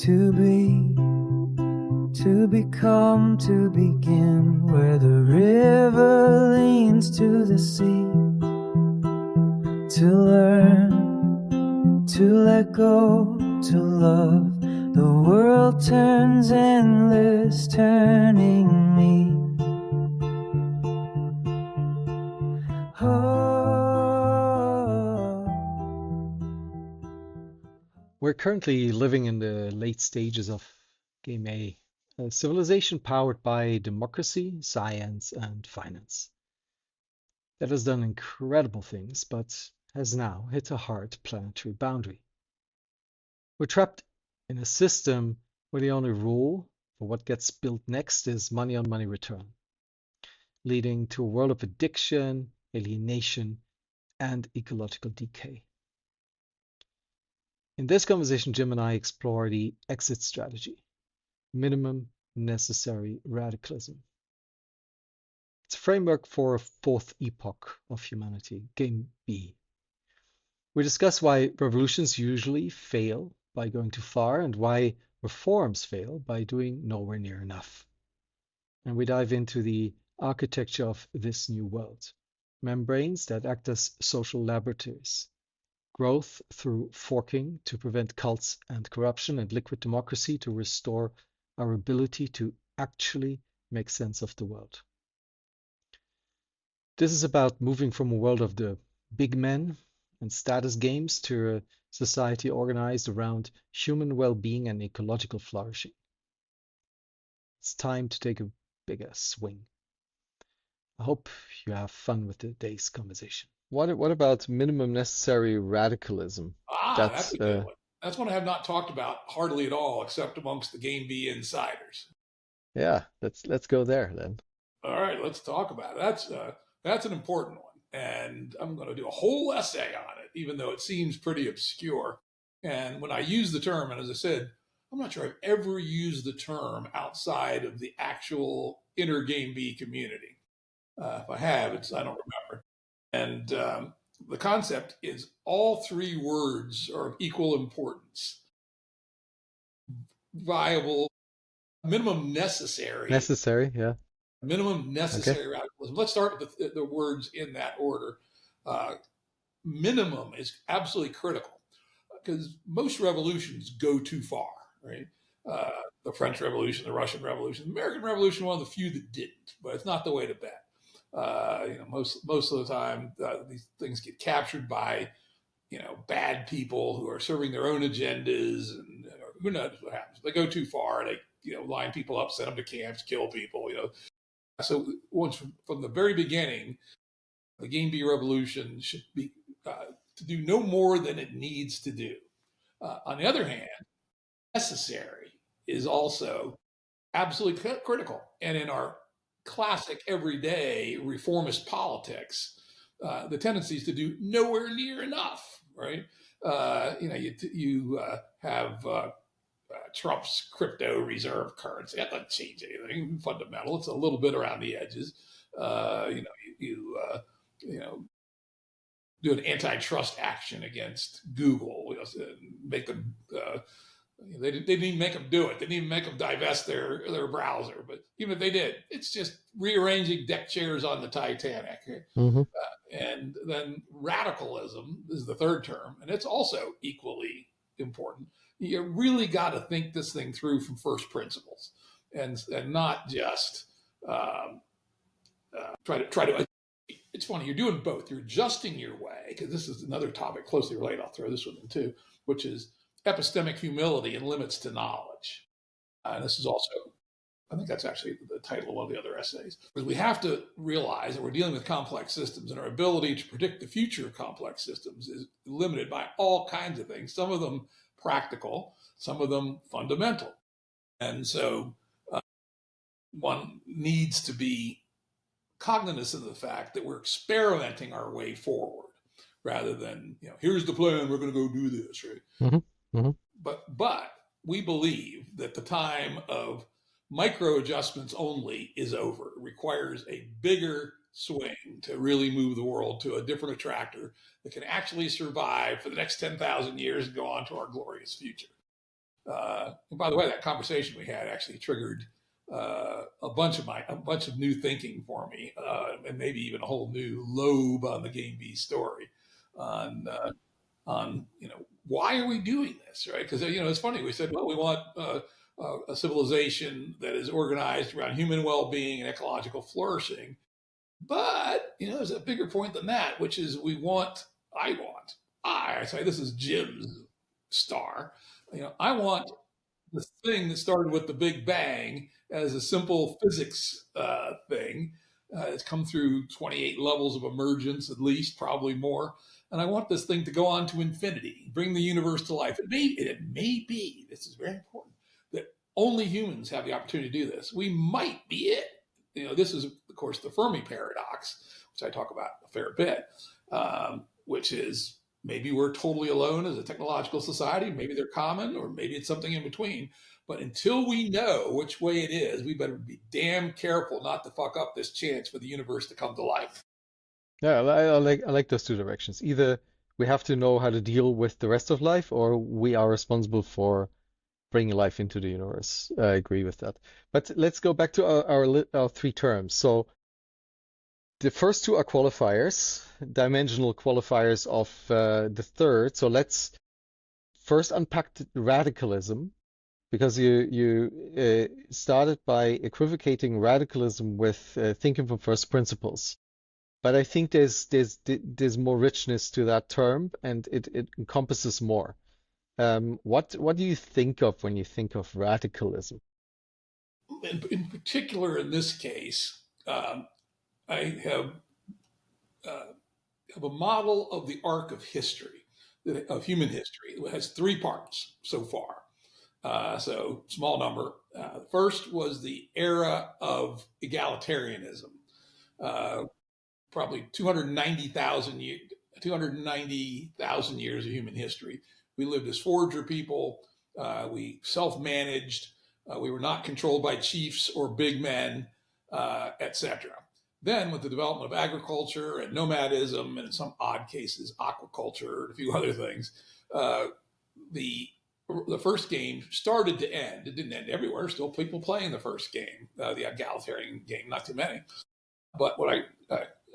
To be, to become, to begin, where the river leans to the sea. To learn, to let go, to love. The world turns endless, turning me. We're currently living in the late stages of Game A, a civilization powered by democracy, science, and finance. That has done incredible things, but has now hit a hard planetary boundary. We're trapped in a system where the only rule for what gets built next is money on money return, leading to a world of addiction, alienation, and ecological decay. In this conversation, Jim and I explore the exit strategy, minimum necessary radicalism. It's a framework for a fourth epoch of humanity, Game B. We discuss why revolutions usually fail by going too far and why reforms fail by doing nowhere near enough. And we dive into the architecture of this new world, membranes that act as social laboratories, growth through forking to prevent cults and corruption, and liquid democracy to restore our ability to actually make sense of the world. This is about moving from a world of the big men and status games to a society organized around human well-being and ecological flourishing. It's time to take a bigger swing. I hope you have fun with today's conversation. What about minimum necessary radicalism? That's a good one. That's one I have not talked about hardly at all, except amongst the Game B insiders. Yeah, let's go there then. All right, let's talk about it. That's an important one, and I'm going to do a whole essay on it, even though it seems pretty obscure. And when I use the term, and as I said, I'm not sure I've ever used the term outside of the actual inner Game B community. If I have, I don't remember. And the concept is all three words are of equal importance. Viable, minimum necessary. Necessary, yeah. Minimum necessary radicalism. Let's start with the words in that order. Minimum is absolutely critical because most revolutions go too far, right? The French Revolution, the Russian Revolution, the American Revolution, one of the few that didn't, but it's not the way to bet. Most of the time, these things get captured by, bad people who are serving their own agendas, and who knows what happens. They go too far. They, line people up, send them to camps, kill people. So once from the very beginning, the Game B revolution should be to do no more than it needs to do. On the other hand, necessary is also absolutely critical, and in our classic everyday reformist politics, the tendency is to do nowhere near enough, right? You have Trump's crypto reserve currency. That doesn't change anything fundamental. It's a little bit around the edges. Do an antitrust action against Google, make them. They didn't even make them do it. They didn't even make them divest their browser. But even if they did, it's just rearranging deck chairs on the Titanic. Mm-hmm. And then radicalism is the third term, and it's also equally important. You really got to think this thing through from first principles, and not just try to. It's funny, you're doing both. You're adjusting your way, because this is another topic closely related. I'll throw this one in too, which is epistemic humility and limits to knowledge. And this is also, I think that's actually the title of one of the other essays. Because we have to realize that we're dealing with complex systems, and our ability to predict the future of complex systems is limited by all kinds of things, some of them practical, some of them fundamental. And so one needs to be cognizant of the fact that we're experimenting our way forward rather than, here's the plan, we're going to go do this, right? Mm-hmm. Mm-hmm. But we believe that the time of micro adjustments only is over. It requires a bigger swing to really move the world to a different attractor that can actually survive for the next 10,000 years and go on to our glorious future. And by the way, that conversation we had actually triggered a bunch of new thinking for me, and maybe even a whole new lobe on the Game B story on why are we doing this, right? Because it's funny. We said, well, we want a civilization that is organized around human well-being and ecological flourishing, but there's a bigger point than that, which is I say this is Jim's star. I want this thing that started with the Big Bang as a simple physics thing. It's come through 28 levels of emergence, at least, probably more. And I want this thing to go on to infinity, bring the universe to life. It may be, this is very important, that only humans have the opportunity to do this. We might be it. This is, of course, the Fermi paradox, which I talk about a fair bit, which is maybe we're totally alone as a technological society. Maybe they're common, or maybe it's something in between. But until we know which way it is, we better be damn careful not to fuck up this chance for the universe to come to life. Yeah, I like those two directions. Either we have to know how to deal with the rest of life, or we are responsible for bringing life into the universe. I agree with that. But let's go back to our three terms. So the first two are qualifiers, dimensional qualifiers of the third. So let's first unpack radicalism, because you started by equivocating radicalism with thinking from first principles. But I think there's more richness to that term, and it encompasses more. What do you think of when you think of radicalism? In particular, in this case, I have a model of the arc of history, of human history. It has three parts so far. So small number. First was the era of egalitarianism. Probably 290,000 years of human history. We lived as forager people. We self-managed. We were not controlled by chiefs or big men, etc. Then, with the development of agriculture and nomadism, and in some odd cases, aquaculture and a few other things, the first game started to end. It didn't end everywhere. Still people playing the first game, the egalitarian game, not too many. But what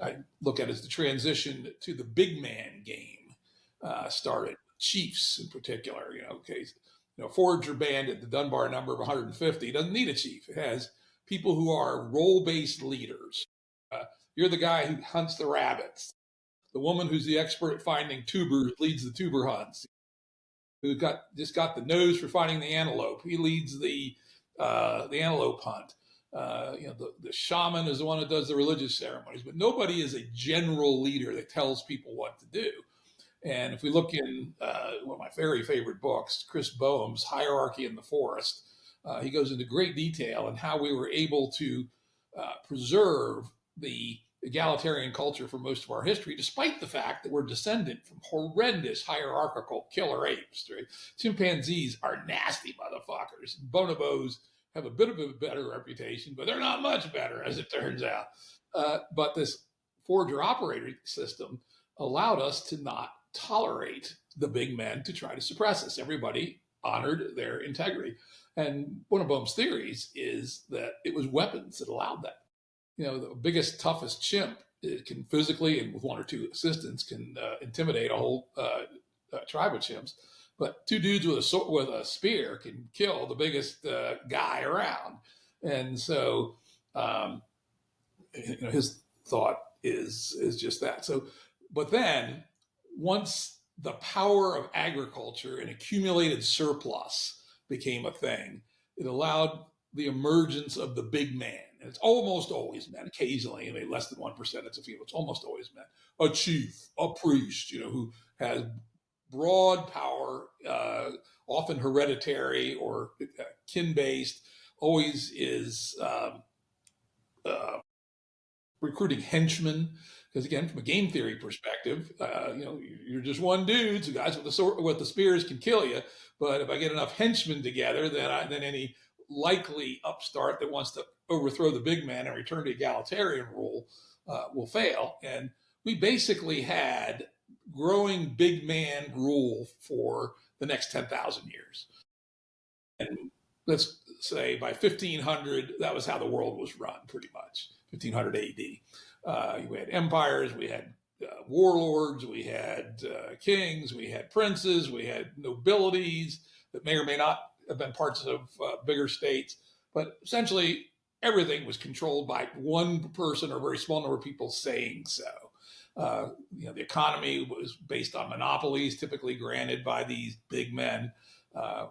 I look at as the transition to the big man game started. Chiefs in particular, forager band at the Dunbar number of 150 doesn't need a chief. It has people who are role-based leaders. You're the guy who hunts the rabbits. The woman who's the expert at finding tubers leads the tuber hunts. Who just got the nose for finding the antelope. He leads the antelope hunt. The shaman is the one that does the religious ceremonies, but nobody is a general leader that tells people what to do. And if we look in one of my very favorite books, Chris Boehm's Hierarchy in the Forest, he goes into great detail on how we were able to preserve the egalitarian culture for most of our history, despite the fact that we're descendant from horrendous hierarchical killer apes. Right? Chimpanzees are nasty motherfuckers. Bonobos have a bit of a better reputation, but they're not much better, as it turns out. But this forager operating system allowed us to not tolerate the big men to try to suppress us. Everybody honored their integrity. And one of Boehm's theories is that it was weapons that allowed that. The biggest, toughest chimp can physically, and with one or two assistants, can intimidate a whole tribe of chimps. But two dudes with a spear can kill the biggest guy around. And so his thought is just that. So, but then once the power of agriculture and accumulated surplus became a thing, it allowed the emergence of the big man. And it's almost always men. Occasionally, less than 1%, it's a female. It's almost always men. A chief, a priest, who has broad power, often hereditary or kin-based, always is recruiting henchmen. Because again, from a game theory perspective, you're just one dude. So guys with the spears can kill you. But if I get enough henchmen together, then any likely upstart that wants to overthrow the big man and return to egalitarian rule will fail. And we basically had growing big man rule for the next 10,000 years. And let's say by 1500, that was how the world was run, pretty much, 1500 AD. We had empires, we had warlords, we had kings, we had princes, we had nobilities that may or may not have been parts of bigger states. But essentially, everything was controlled by one person or a very small number of people saying so. The economy was based on monopolies, typically granted by these big men.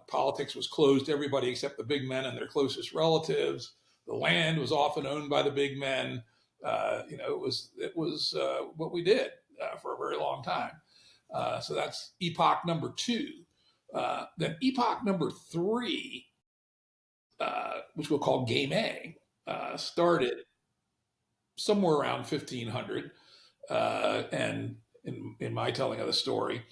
Politics was closed to everybody except the big men and their closest relatives. The land was often owned by the big men. It was what we did for a very long time. So that's epoch number 2. Then epoch number 3, which we'll call Game A, started somewhere around 1500. And in my telling of the story,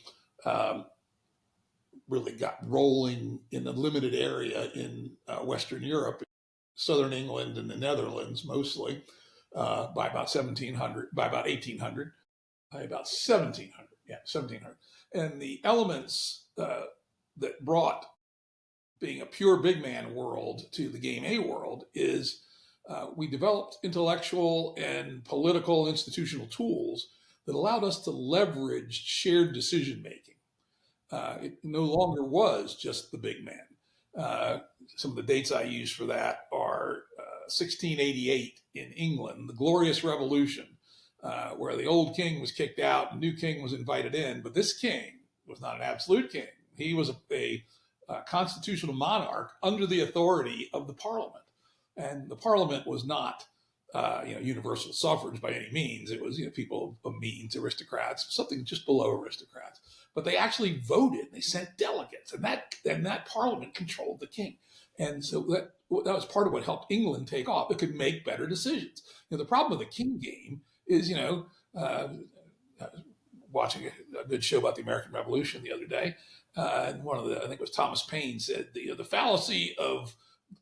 really got rolling in a limited area in Western Europe, Southern England and the Netherlands mostly, by about 1700, by about 1800, by about 1700, 1700. And the elements that brought being a pure big man world to the Game A world is we developed intellectual and political institutional tools that allowed us to leverage shared decision making. It no longer was just the big man. Some of the dates I use for that are 1688 in England, the Glorious Revolution, where the old king was kicked out and new king was invited in. But this king was not an absolute king. He was a constitutional monarch under the authority of the parliament. And the parliament was not universal suffrage by any means. It was people of means, aristocrats, something just below aristocrats. But they actually voted. They sent delegates, and that parliament controlled the king. And so that was part of what helped England take off. It could make better decisions. The problem with the king game is, watching a good show about the American Revolution the other day, and I think it was Thomas Paine said, the fallacy of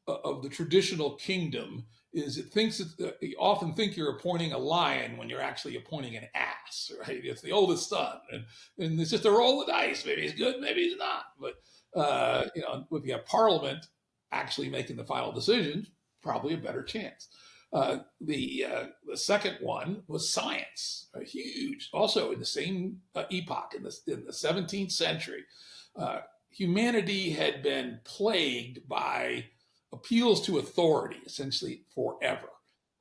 the traditional kingdom is it thinks that you often think you're appointing a lion when you're actually appointing an ass, right? It's the oldest son, and it's just a roll of dice. Maybe he's good, maybe he's not. But if you have Parliament actually making the final decisions, probably a better chance. The second one was science, huge. Also in the same epoch, in the 17th century, humanity had been plagued by appeals to authority essentially forever.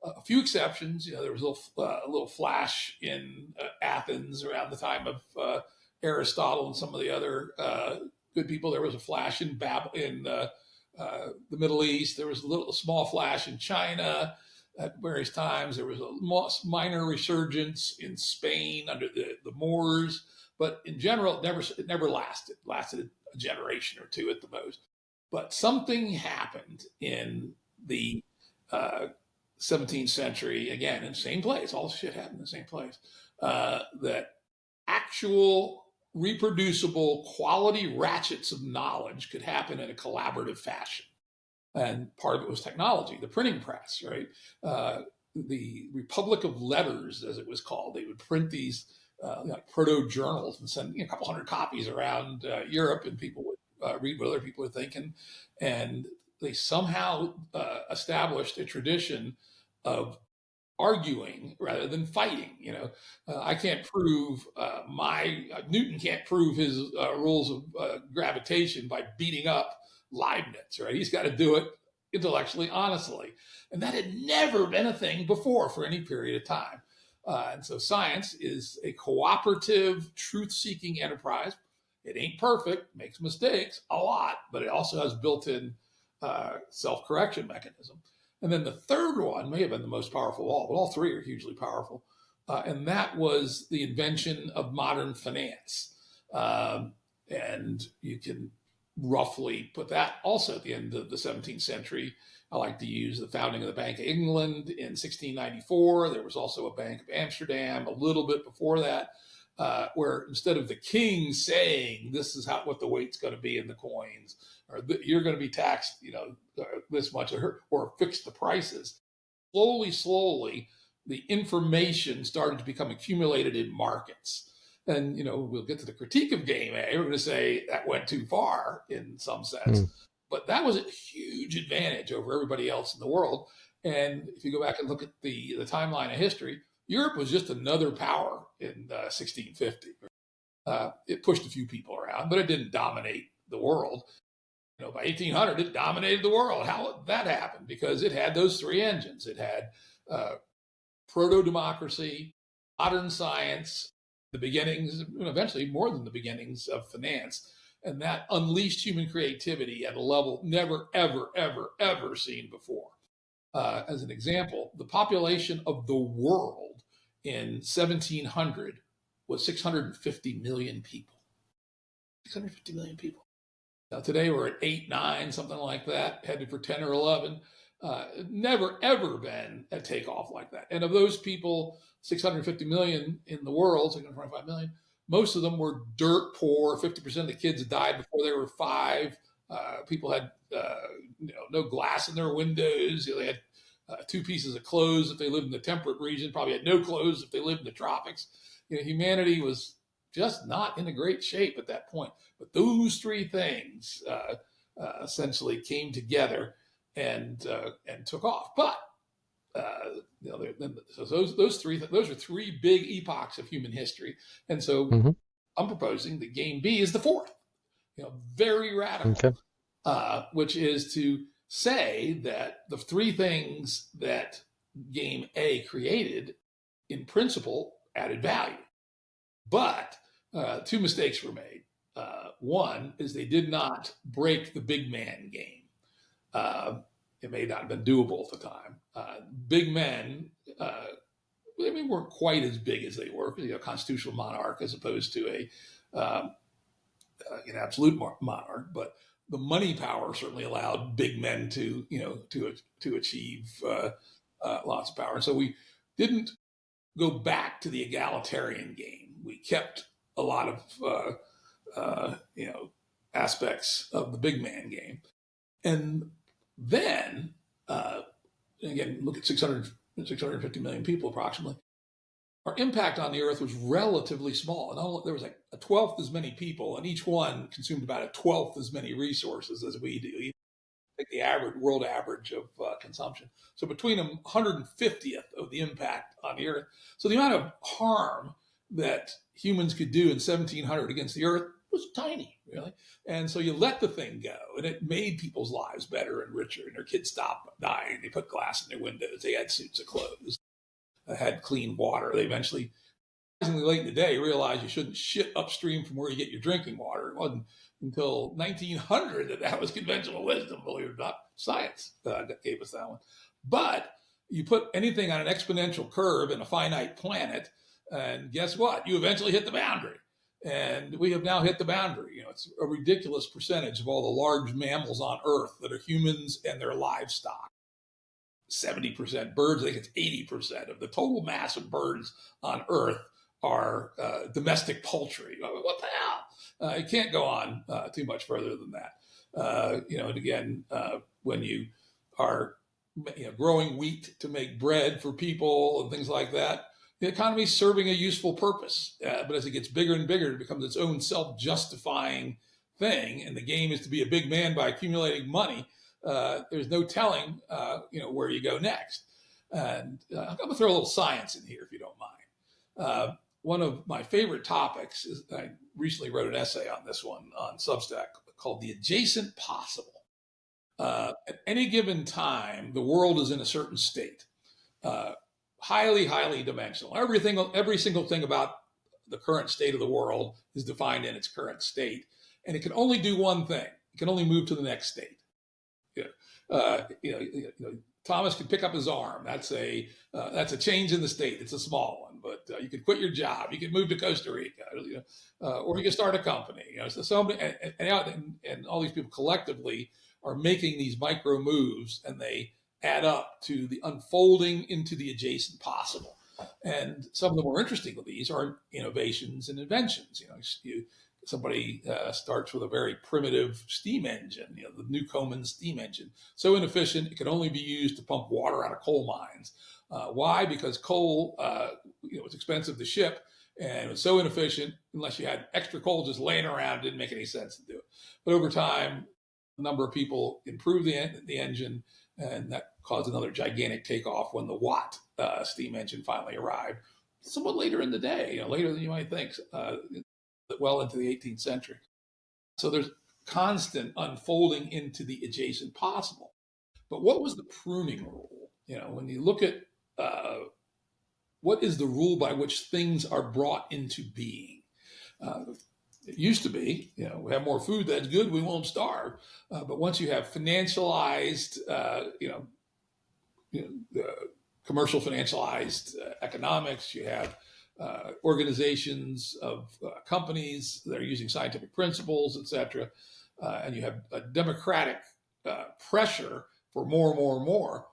A few exceptions, there was a little flash in Athens around the time of Aristotle and some of the other good people. There was a flash in the Middle East. There was a small flash in China at various times. There was a minor resurgence in Spain under the Moors, but in general, it never lasted. It lasted a generation or two at the most. But something happened in the 17th century, again, in the same place. All shit happened in the same place. That actual reproducible quality ratchets of knowledge could happen in a collaborative fashion. And part of it was technology, the printing press, right? The Republic of Letters, as it was called, they would print these proto-journals and send a couple hundred copies around Europe, and people would read what other people are thinking. And they somehow established a tradition of arguing rather than fighting. I can't prove Newton can't prove his rules of gravitation by beating up Leibniz, right? He's got to do it intellectually, honestly. And that had never been a thing before for any period of time. And so science is a cooperative, truth-seeking enterprise. It ain't perfect, makes mistakes a lot, but it also has built-in self-correction mechanism. And then the third one may have been the most powerful of all, but all three are hugely powerful. And that was the invention of modern finance. And you can roughly put that also at the end of the 17th century. I like to use the founding of the Bank of England in 1694. There was also a Bank of Amsterdam a little bit before that, where instead of the king saying this is what the weight's going to be in the coins, or you're going to be taxed, this much, or fix the prices, slowly, the information started to become accumulated in markets. And, we'll get to the critique of Game A. We're going to say that went too far in some sense. But that was a huge advantage over everybody else in the world. And if you go back and look at the timeline of history, Europe was just another power in 1650. It pushed a few people around, but it didn't dominate the world. By 1800, it dominated the world. How that happened? Because it had those three engines. It had proto-democracy, modern science, the beginnings, eventually more than the beginnings of finance. And that unleashed human creativity at a level never, ever, ever, ever seen before. As an example, the population of the world in 1700 was 650 million people. 650 million people. Now today we're at 8, 9, something like that, headed for 10 or 11. Never, ever been a takeoff like that. And of those people, 650 million in the world, 625 million, most of them were dirt poor. 50% of the kids died before they were 5. People had no glass in their windows. They had 2 pieces of clothes if they lived in the temperate region, probably had no clothes if they lived in the tropics. Humanity was just not in a great shape at that point. But those 3 things essentially came together and took off. But so those are 3 big epochs of human history. And so I'm proposing that Game B is the 4th. Very radical, which is to say that the 3 things that Game A created, in principle, added value. But 2 mistakes were made. One is they did not break the big man game. It may not have been doable at the time. Big men, weren't quite as big as they were. Constitutional monarch as opposed to an absolute monarch. But the money power certainly allowed big men to achieve lots of power. And so we didn't go back to the egalitarian game. We kept a lot of aspects of the big man game. And then, again, look at 650 million people approximately. Our impact on the earth was relatively small. And there was like a 12th as many people, and each one consumed about a 12th as many resources as we do. Take the world average of consumption. So between them, 150th of the impact on the earth. So the amount of harm that humans could do in 1700 against the earth was tiny, really. And so you let the thing go, and it made people's lives better and richer, and their kids stopped dying. They put glass in their windows. They had suits of clothes. They had clean water. They eventually, surprisingly late in the day, realized you shouldn't shit upstream from where you get your drinking water. It wasn't until 1900 that was conventional wisdom, believe it or not. Science that gave us that one. But you put anything on an exponential curve in a finite planet, and guess what? You eventually hit the boundary. And we have now hit the boundary. It's a ridiculous percentage of all the large mammals on Earth that are humans and their livestock. 70% birds, I think it's 80% of the total mass of birds on Earth are domestic poultry. What the hell? It can't go on too much further than that. And again, when you are growing wheat to make bread for people and things like that, the economy is serving a useful purpose. But as it gets bigger and bigger, it becomes its own self-justifying thing. And the game is to be a big man by accumulating money. There's no telling, where you go next. And I'm going to throw a little science in here, if you don't mind. One of my favorite topics is, I recently wrote an essay on this one on Substack called The Adjacent Possible. At any given time, the world is in a certain state. Highly, highly dimensional. Every single thing about the current state of the world is defined in its current state. And it can only do one thing. It can only move to the next state. Thomas could pick up his arm. That's a change in the state. It's a small one, but you could quit your job. You could move to Costa Rica, or you could start a company. So many, and all these people collectively are making these micro moves, and they add up to the unfolding into the adjacent possible. And some of the more interesting of these are innovations and inventions. somebody starts with a very primitive steam engine, the Newcomen steam engine. So inefficient, it could only be used to pump water out of coal mines. Why? Because coal was expensive to ship, and it was so inefficient, unless you had extra coal just laying around, it didn't make any sense to do it. But over time, a number of people improved the engine, and that caused another gigantic takeoff when the Watt steam engine finally arrived, somewhat later in the day, later than you might think, well into the 18th century. So there's constant unfolding into the adjacent possible. But what was the pruning rule? When you look at what is the rule by which things are brought into being? It used to be, we have more food, that's good, we won't starve. But once you have financialized, commercial financialized economics, you have organizations of companies that are using scientific principles, et cetera, and you have a democratic pressure for more and more and more.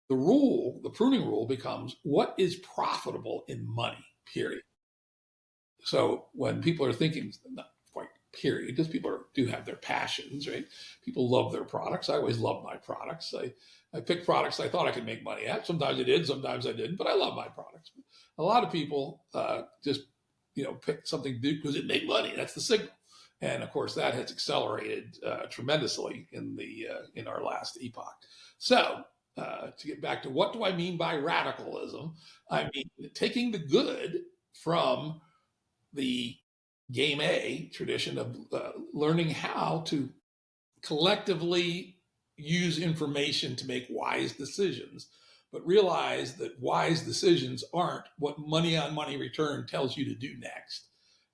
The pruning rule becomes what is profitable in money, period. So when people are thinking, not quite period, because people do have their passions, right? People love their products. I always love my products. I picked products I thought I could make money at. Sometimes I did, sometimes I didn't, but I love my products. A lot of people just, pick something because it made money. That's the signal. And of course, that has accelerated tremendously in our last epoch. So to get back to what do I mean by radicalism? I mean taking the good from the Game A tradition of learning how to collectively use information to make wise decisions, but realize that wise decisions aren't what money on money return tells you to do next.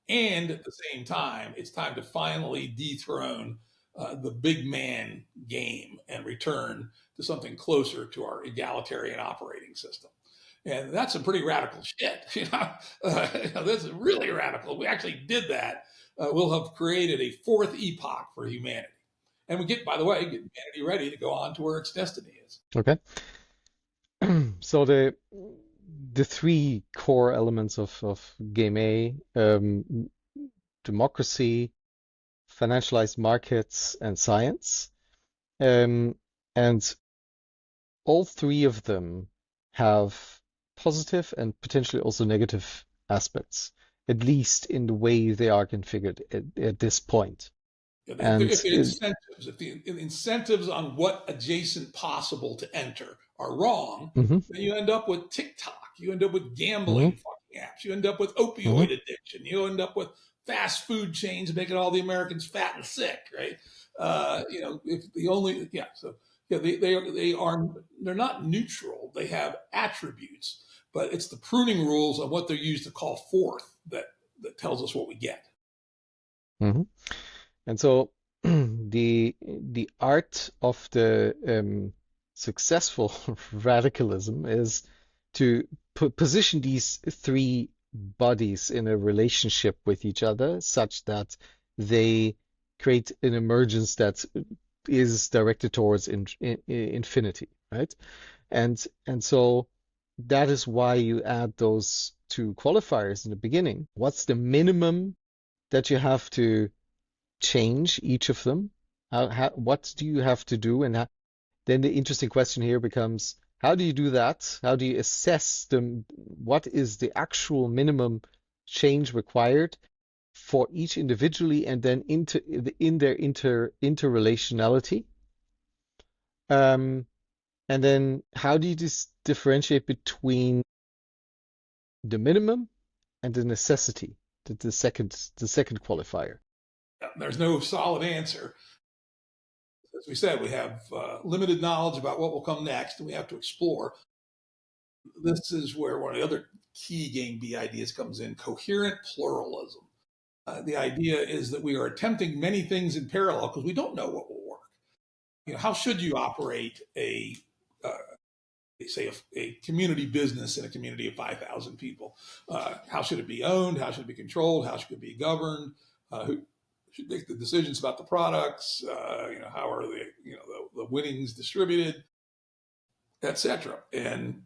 And at the same time, it's time to finally dethrone the big man game and return to something closer to our egalitarian operating system. And that's some pretty radical shit. This is really radical. We actually did that. We'll have created a fourth epoch for humanity. And we get humanity ready to go on to where its destiny is. Okay. So the three core elements of Game A, democracy, financialized markets, and science. And all three of them have positive and potentially also negative aspects, at least in the way they are configured at this point. If the incentives on what adjacent possible to enter are wrong, then you end up with TikTok, you end up with gambling fucking apps, you end up with opioid addiction, you end up with fast food chains making all the Americans fat and sick, right? They're not neutral. They have attributes, but it's the pruning rules on what they're used to call forth that tells us what we get. And so the art of the successful radicalism is to position these three bodies in a relationship with each other such that they create an emergence that is directed towards infinity, right? And so that is why you add those two qualifiers in the beginning. What's the minimum that you have to change each of them? What do you have to do? And then the interesting question here becomes, how do you do that? How do you assess them? What is the actual minimum change required for each individually and then in their interrelationality? And then how do you differentiate between the minimum and the necessity, the second qualifier? There's no solid answer. As we said, we have limited knowledge about what will come next, and we have to explore. This is where one of the other key Game B ideas comes in: coherent pluralism. The idea is that we are attempting many things in parallel because we don't know what will work. How should you operate a community business in a community of 5,000 people? How should it be owned? How should it be controlled? How should it be governed? Who should make the decisions about the products? How are the winnings distributed, etc. And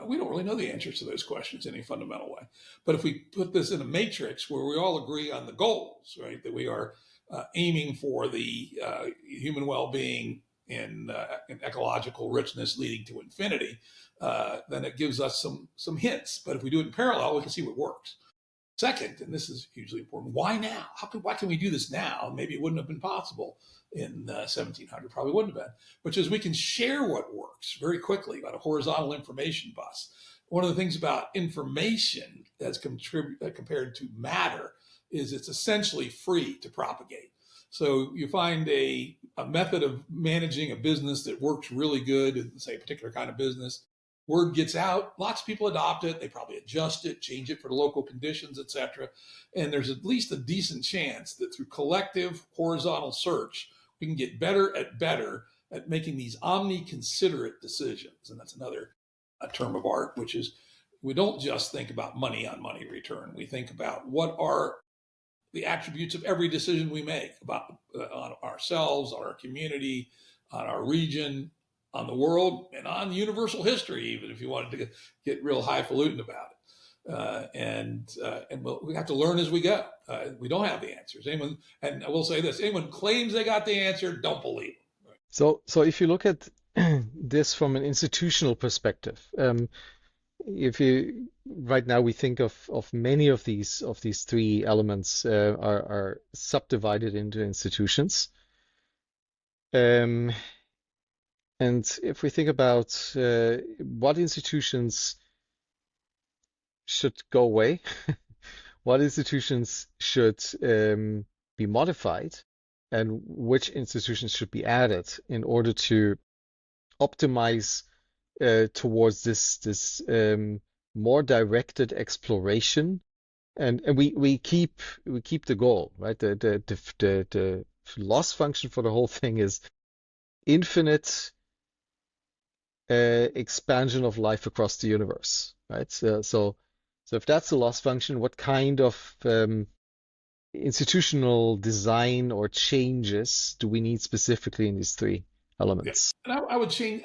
we don't really know the answers to those questions in any fundamental way. But if we put this in a matrix where we all agree on the goals, right, that we are aiming for the human well-being and ecological richness leading to infinity, then it gives us some hints. But if we do it in parallel, we can see what works. Second, and this is hugely important, why now? Why can we do this now? Maybe it wouldn't have been possible in 1700, probably wouldn't have been. Which is we can share what works very quickly about a horizontal information bus. One of the things about information that's compared to matter is it's essentially free to propagate. So you find a method of managing a business that works really good in, say, a particular kind of business. Word gets out, lots of people adopt it, they probably adjust it, change it for the local conditions, etc. And there's at least a decent chance that through collective horizontal search, we can get better at making these omni-considerate decisions. And that's another term of art, which is we don't just think about money on money return. We think about what are the attributes of every decision we make about on ourselves, on our community, on our region, on the world, and on universal history, even if you wanted to get real highfalutin about it. And we have to learn as we go. We don't have the answers. And I will say this, anyone claims they got the answer, don't believe them. So if you look at this from an institutional perspective, if you right now we think of many of these three elements are subdivided into institutions. And if we think about what institutions should go away, what institutions should be modified, and which institutions should be added in order to optimize towards this more directed exploration, and we keep the goal, right? The loss function for the whole thing is infinite expansion of life across the universe, right? So if that's the loss function, what kind of institutional design or changes do we need specifically in these three elements? Yeah. And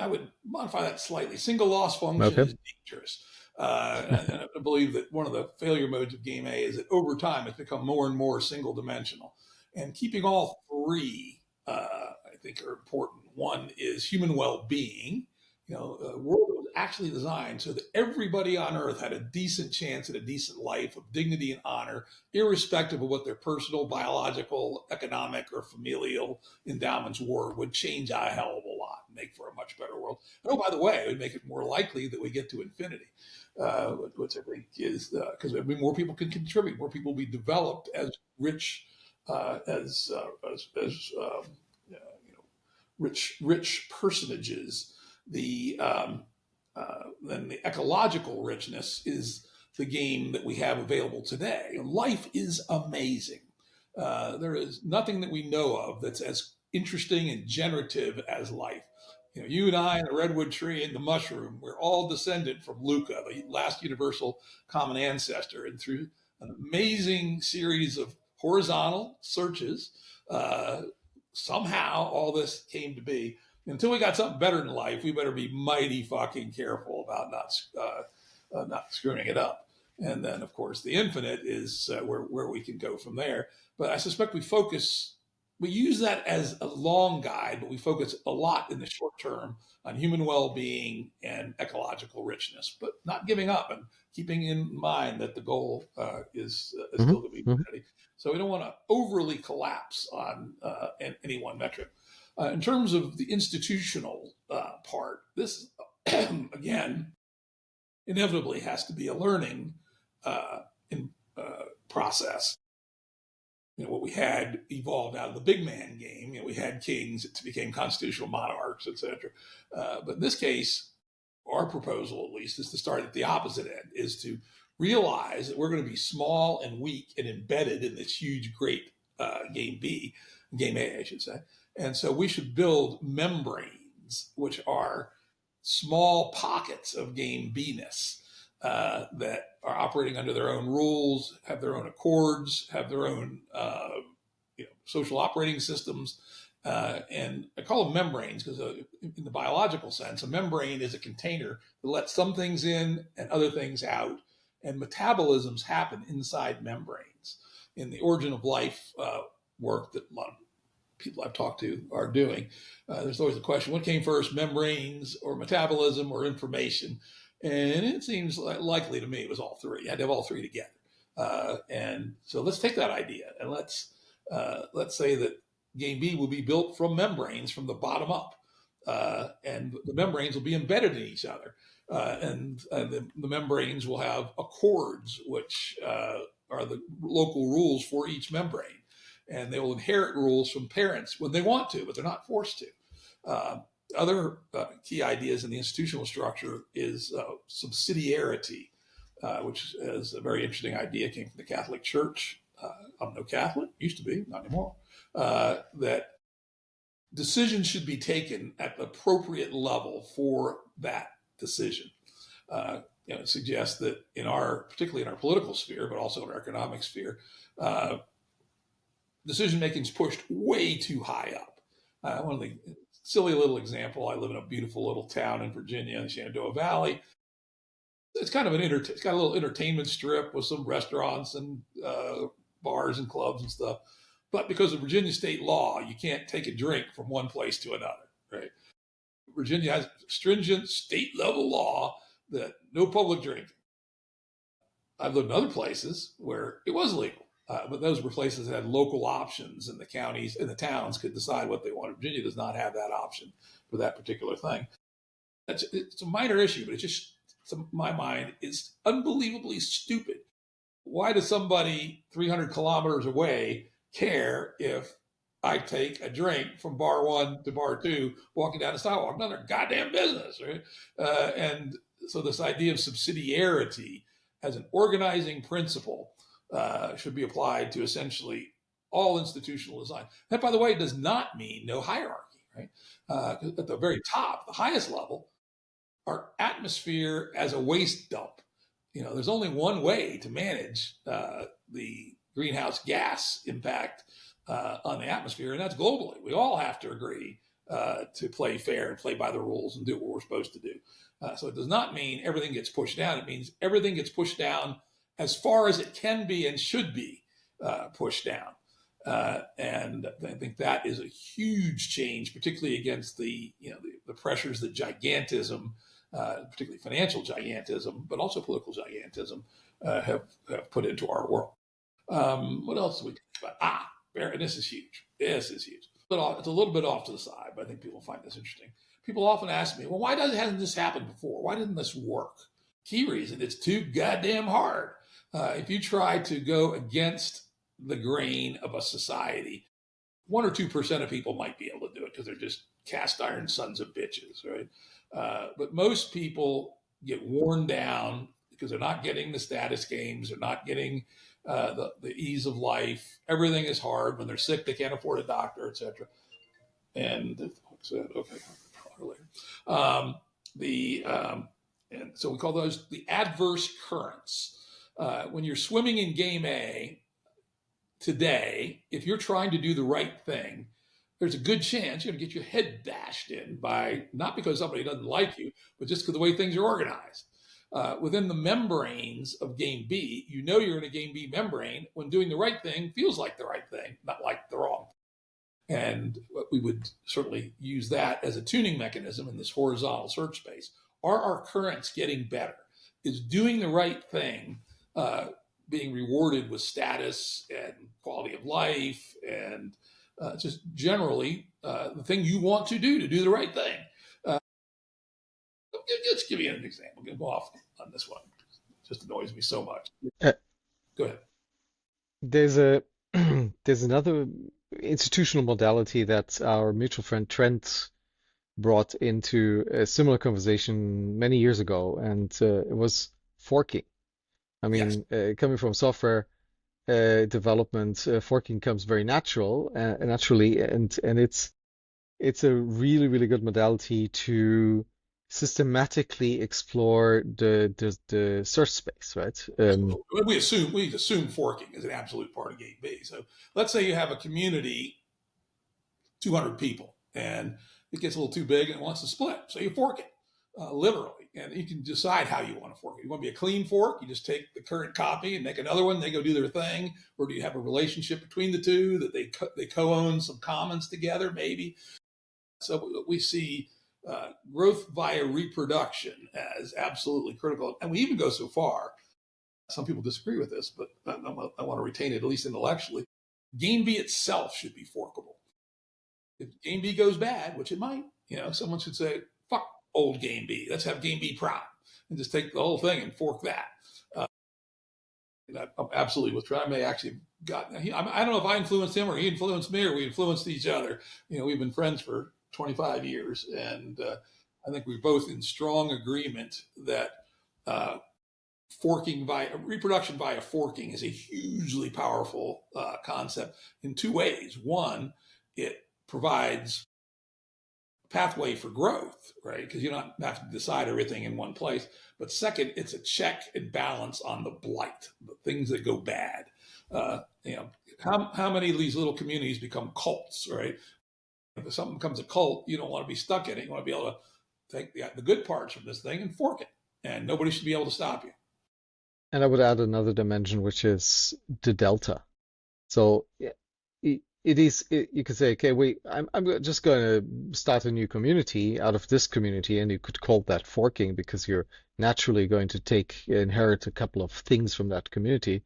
I would modify that slightly. Single loss function is dangerous. And I believe that one of the failure modes of game A is that over time it's become more and more single dimensional. And keeping all three, I think, are important. One is human well-being. The world was actually designed so that everybody on Earth had a decent chance at a decent life of dignity and honor, irrespective of what their personal, biological, economic, or familial endowments were, would change a hell of a lot and make for a much better world. And by the way, it would make it more likely that we get to infinity, which I think is because more people can contribute, more people will be developed as rich, rich personages. Then the ecological richness is the game that we have available today. Life is amazing. There is nothing that we know of that's as interesting and generative as life. You and I and the redwood tree and the mushroom, we're all descended from Luca, the last universal common ancestor. And through an amazing series of horizontal searches, somehow all this came to be. Until we got something better in life, we better be mighty fucking careful about not screwing it up. And then, of course, the infinite is where we can go from there. But I suspect we use that as a long guide, but we focus a lot in the short term on human well-being and ecological richness, but not giving up and keeping in mind that the goal is still to be infinity. So we don't want to overly collapse on any one metric. In terms of the institutional part, this, again, inevitably has to be a learning process. What we had evolved out of the big man game. We had kings, it became constitutional monarchs, etc. But in this case, our proposal, at least, is to start at the opposite end, is to realize that we're going to be small and weak and embedded in this huge, great game A, I should say. And so we should build membranes, which are small pockets of game B-ness that are operating under their own rules, have their own accords, have their own social operating systems, And I call them membranes because in the biological sense, a membrane is a container that lets some things in and other things out. And metabolisms happen inside membranes. In the origin of life work that a lot of people I've talked to are doing, there's always the question, what came first, membranes or metabolism or information? And it seems likely to me it was all three. You had to have all three together. And so let's take that idea and let's say that Game B will be built from membranes from the bottom up. And the membranes will be embedded in each other. And the membranes will have accords, which are the local rules for each membrane. And they will inherit rules from parents when they want to, but they're not forced to. Other key ideas in the institutional structure is subsidiarity, which is a very interesting idea, came from the Catholic Church. I'm no Catholic, used to be, not anymore. That decisions should be taken at the appropriate level for that decision. It suggests that particularly in our political sphere, but also in our economic sphere, decision making is pushed way too high up. One of the silly little example, I live in a beautiful little town in Virginia, in the Shenandoah Valley. It's kind of it's got a little entertainment strip with some restaurants and bars and clubs and stuff. But because of Virginia state law, you can't take a drink from one place to another, right? Virginia has stringent state level law that no public drinking. I've lived in other places where it was legal, but those were places that had local options, and the counties and the towns could decide what they wanted. Virginia does not have that option for that particular thing. It's a minor issue, but to my mind, it's unbelievably stupid. Why does somebody 300 kilometers away care if I take a drink from bar 1 to bar 2 walking down the sidewalk? None of their goddamn business, right? And so this idea of subsidiarity as an organizing principle should be applied to essentially all institutional design. That, by the way, does not mean no hierarchy, right? At the very top, the highest level, our atmosphere as a waste dump. There's only one way to manage the greenhouse gas impact on the atmosphere, and that's globally. We all have to agree to play fair and play by the rules and do what we're supposed to do. So it does not mean everything gets pushed down. It means everything gets pushed down as far as it can be and should be pushed down. And I think that is a huge change, particularly against the pressures that gigantism, particularly financial gigantism, but also political gigantism, have put into our world. What else do we talk about? And this is huge. This is huge. It's a little bit off to the side, but I think people find this interesting. People often ask me, well, why hasn't this happened before? Why didn't this work? Key reason, it's too goddamn hard. If you try to go against the grain of a society, 1 or 2% of people might be able to do it because they're just cast iron sons of bitches, right? But most people get worn down because they're not getting the status gains, they're not getting the ease of life. Everything is hard. When they're sick, they can't afford a doctor, etc. And what's that? Okay, later. And so we call those the adverse currents. When you're swimming in game A today, if you're trying to do the right thing, there's a good chance you're going to get your head bashed in by, not because somebody doesn't like you, but just because of the way things are organized. Within the membranes of game B, you're in a game B membrane when doing the right thing feels like the right thing, not like the wrong. And we would certainly use that as a tuning mechanism in this horizontal search space. Are our currents getting better? Is doing the right thing being rewarded with status and quality of life and just generally the thing you want to do the right thing? Let's give you an example. Go off on this one. It just annoys me so much. Go ahead. There's another institutional modality that our mutual friend Trent brought into a similar conversation many years ago, and it was forking. I mean, Yes. Coming from software development, forking comes very naturally, and it's a really, really good modality to systematically explore the search space, right? We assume forking is an absolute part of game B. So let's say you have a community 200 people, and it gets a little too big and it wants to split. So you fork it, literally, and you can decide how you want to fork it. You want to be a clean fork? You just take the current copy and make another one. They go do their thing, or do you have a relationship between the two that they co-own some commons together, maybe? So we see growth via reproduction as absolutely critical, and we even go so far. Some people disagree with this, but I want to retain it, at least intellectually. Game B itself should be forkable. If game B goes bad, which it might, someone should say, fuck old game B. Let's have game B prime and just take the whole thing and fork that. I'm absolutely with Trey. I may actually I don't know if I influenced him or he influenced me or we influenced each other. We've been friends for 25 years, and I think we're both in strong agreement that reproduction via forking is a hugely powerful concept in two ways. One, it provides a pathway for growth, right? Because you don't have to decide everything in one place. But second, it's a check and balance on the blight, the things that go bad. How many of these little communities become cults, right? If something becomes a cult, you don't want to be stuck in it. You want to be able to take the good parts from this thing and fork it, and nobody should be able to stop you. And I would add another dimension, which is the delta. So you could say, okay, I'm just going to start a new community out of this community, and you could call that forking because you're naturally going to inherit a couple of things from that community.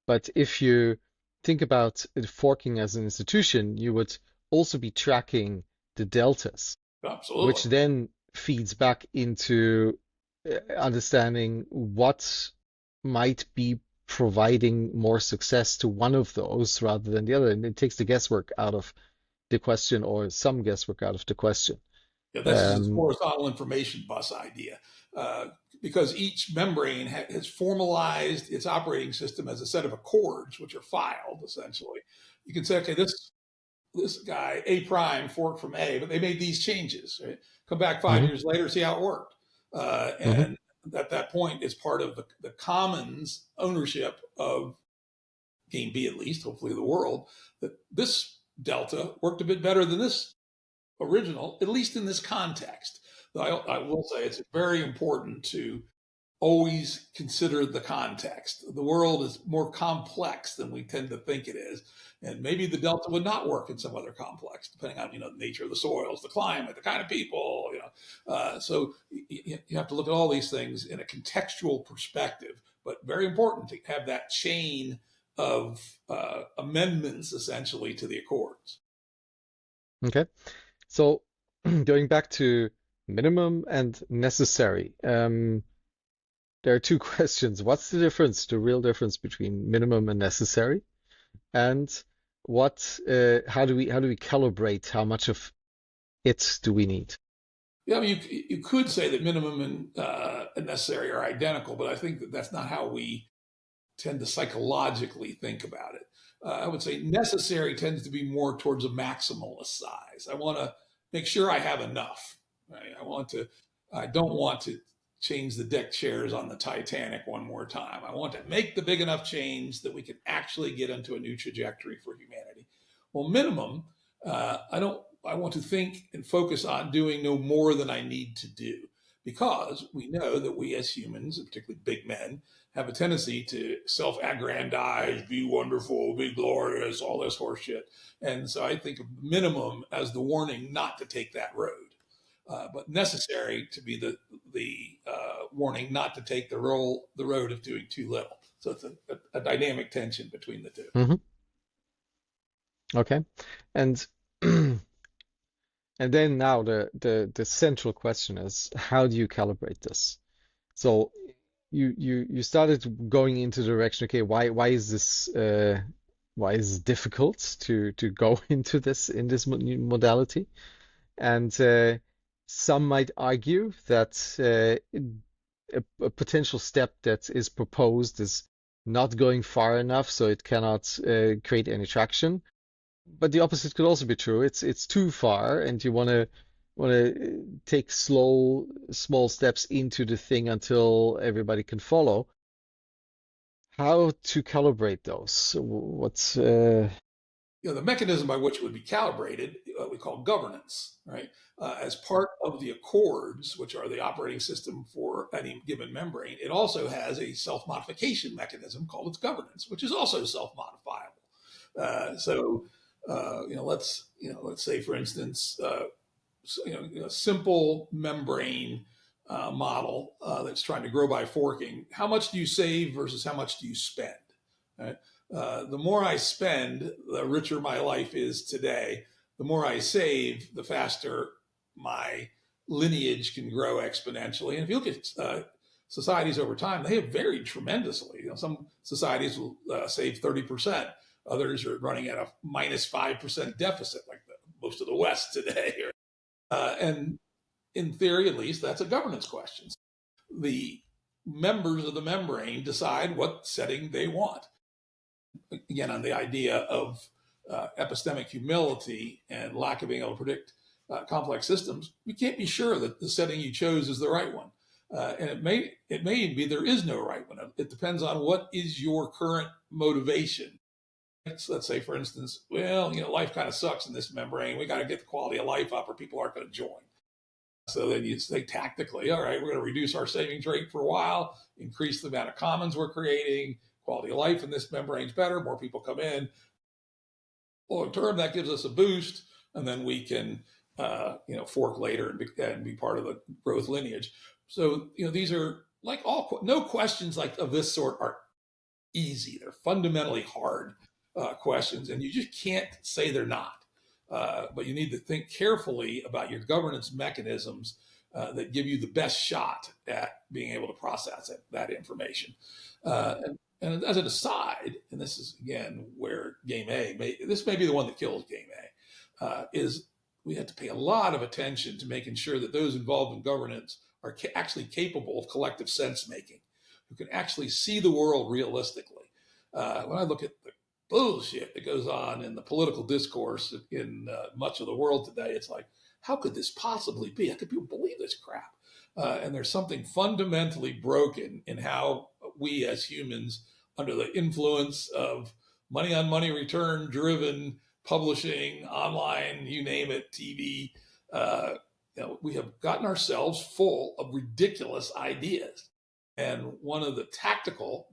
But if you think about forking as an institution, you would also be tracking the deltas, Absolutely. which then feeds back into understanding what might be providing more success to one of those rather than the other. And it takes the guesswork out of the question, or some guesswork out of the question. Yeah, this is a horizontal information bus idea. Because each membrane has formalized its operating system as a set of accords, which are filed, essentially. You can say, okay, this guy, A prime, forked from A, but they made these changes, right? Come back 5 years later, see how it worked. And at that point, it's part of the commons ownership of game B, at least, hopefully the world, that this delta worked a bit better than this original, at least in this context. I will say it's very important to always consider the context. The world is more complex than we tend to think it is. And maybe the delta would not work in some other complex, depending on the nature of the soils, the climate, the kind of people. So you have to look at all these things in a contextual perspective. But very important to have that chain of amendments, essentially, to the accords. Okay, so going back to minimum and necessary, there are two questions. What's the real difference between minimum and necessary? And how do we calibrate how much of it do we need? Yeah, I mean, you could say that minimum and necessary are identical, but I think that's not how we tend to psychologically think about it. I would say necessary tends to be more towards a maximalist size. I want to make sure I have enough. Right? I don't want to change the deck chairs on the Titanic one more time. I want to make the big enough change that we can actually get into a new trajectory for humanity. Well, minimum, I want to think and focus on doing no more than I need to do, because we know that we as humans, and particularly big men, have a tendency to self-aggrandize, be wonderful, be glorious, all this horseshit. And so I think of minimum as the warning not to take that road. But necessary to be the warning not to take the road of doing too little. So it's a dynamic tension between the two. Mm-hmm. Okay, and and then now the central question is, how do you calibrate this? So you started going into the direction. Okay, why is this difficult to go into this in this modality? And some might argue that a potential step that is proposed is not going far enough, so it cannot create any traction. But the opposite could also be true. It's too far, and you want to take small steps into the thing until everybody can follow. How to calibrate those? the mechanism by which it would be calibrated, we call governance, right? As part of the accords, which are the operating system for any given membrane, it also has a self-modification mechanism called its governance, which is also self-modifiable. Let's say, for instance, a simple membrane model that's trying to grow by forking. How much do you save versus how much do you spend? Right? The more I spend, the richer my life is today. The more I save, the faster my lineage can grow exponentially. And if you look at societies over time, they have varied tremendously. Some societies will save 30%. Others are running at a minus 5% deficit, like most of the West today. And in theory, at least, that's a governance question. The members of the membrane decide what setting they want. Again, on the idea of epistemic humility and lack of being able to predict complex systems, you can't be sure that the setting you chose is the right one. And it may even be there is no right one. It depends on what is your current motivation. Let's say, for instance, life kind of sucks in this membrane. We got to get the quality of life up or people aren't going to join. So then you say tactically, all right, we're going to reduce our savings rate for a while, increase the amount of commons we're creating, quality of life in this membrane's better, more people come in. Long term, that gives us a boost, and then we can fork later and be part of the growth lineage. So these are like no questions like of this sort are easy. They're fundamentally hard questions, and you just can't say they're not. But you need to think carefully about your governance mechanisms that give you the best shot at being able to process that information. And as an aside, and this is again where Game A, this may be the one that kills Game A, is we have to pay a lot of attention to making sure that those involved in governance are actually capable of collective sense making, who can actually see the world realistically. When I look at the bullshit that goes on in the political discourse in much of the world today, it's like, how could this possibly be? How could people believe this crap? And there's something fundamentally broken in how we as humans, under the influence of money on money return driven publishing, online, you name it, TV, we have gotten ourselves full of ridiculous ideas. And one of the tactical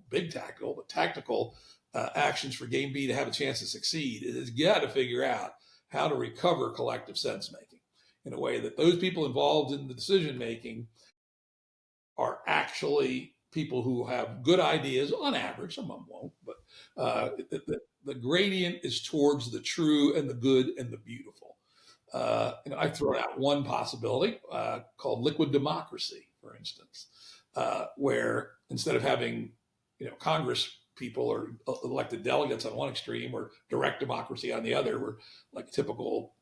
actions for Game B to have a chance to succeed is you got to figure out how to recover collective sense making in a way that those people involved in the decision making are actually people who have good ideas on average. Some of them won't, but the gradient is towards the true and the good and the beautiful. I throw out one possibility called liquid democracy, for instance, where instead of having Congress people or elected delegates on one extreme or direct democracy on the other, where like a typical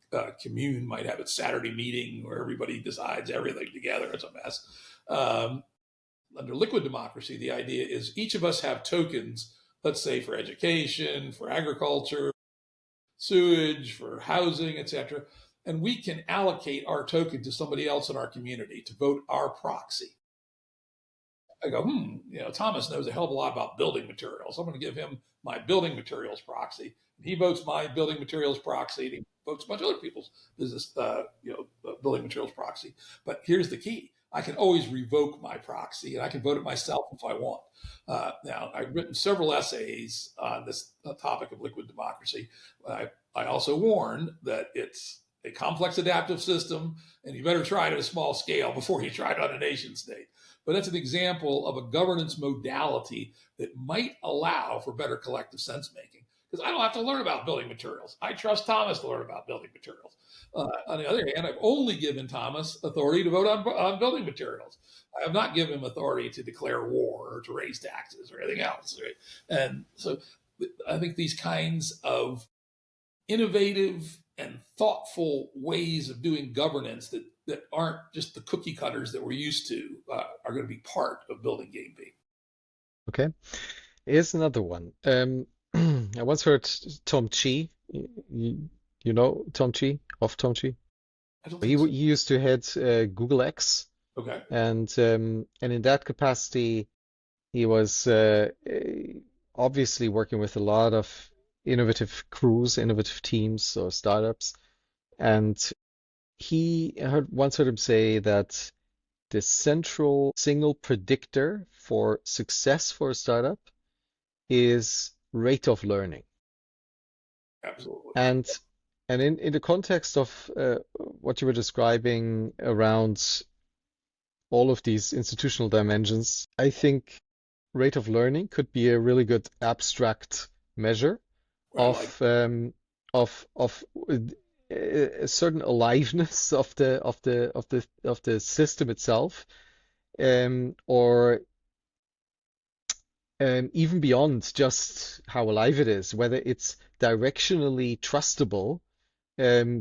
commune might have its Saturday meeting where everybody decides everything together. It's a mess. Under liquid democracy, the idea is each of us have tokens, let's say for education, for agriculture, sewage, for housing, etc. And we can allocate our token to somebody else in our community to vote our proxy. I go, Thomas knows a hell of a lot about building materials. I'm going to give him my building materials proxy. And he votes my building materials proxy. And he votes a bunch of other people's business, building materials proxy. But here's the key. I can always revoke my proxy and I can vote it myself if I want. Now, I've written several essays on this topic of liquid democracy. I also warn that it's a complex adaptive system and you better try it at a small scale before you try it on a nation state. But that's an example of a governance modality that might allow for better collective sense making. Because I don't have to learn about building materials. I trust Thomas to learn about building materials. On the other hand, I've only given Thomas authority to vote on building materials. I have not given him authority to declare war or to raise taxes or anything else. Right? And so I think these kinds of innovative and thoughtful ways of doing governance that aren't just the cookie cutters that we're used to are going to be part of building Game B. Okay, here's another one. I once heard Tom Chi. You know Tom Chi, of Tom Chi? I don't He think so. used to head Google X, Okay. and in that capacity, he was obviously working with a lot of innovative crews, innovative teams or startups. And once heard him say that the central single predictor for success for a startup is rate of learning. Absolutely. And in the context of what you were describing around all of these institutional dimensions, I think rate of learning could be a really good abstract measure I like of a certain aliveness of the system itself, or even beyond just how alive it is, whether it's directionally trustable,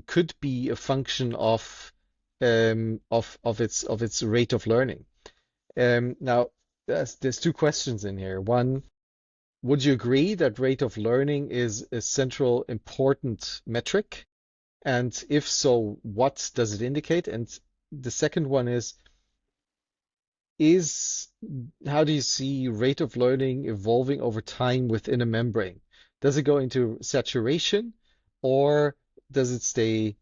could be a function of its rate of learning. Now, there's two questions in here. One, would you agree that rate of learning is a central important metric? And if so, what does it indicate? And the second one is how do you see rate of learning evolving over time within a membrane? Does it go into saturation, or does it stay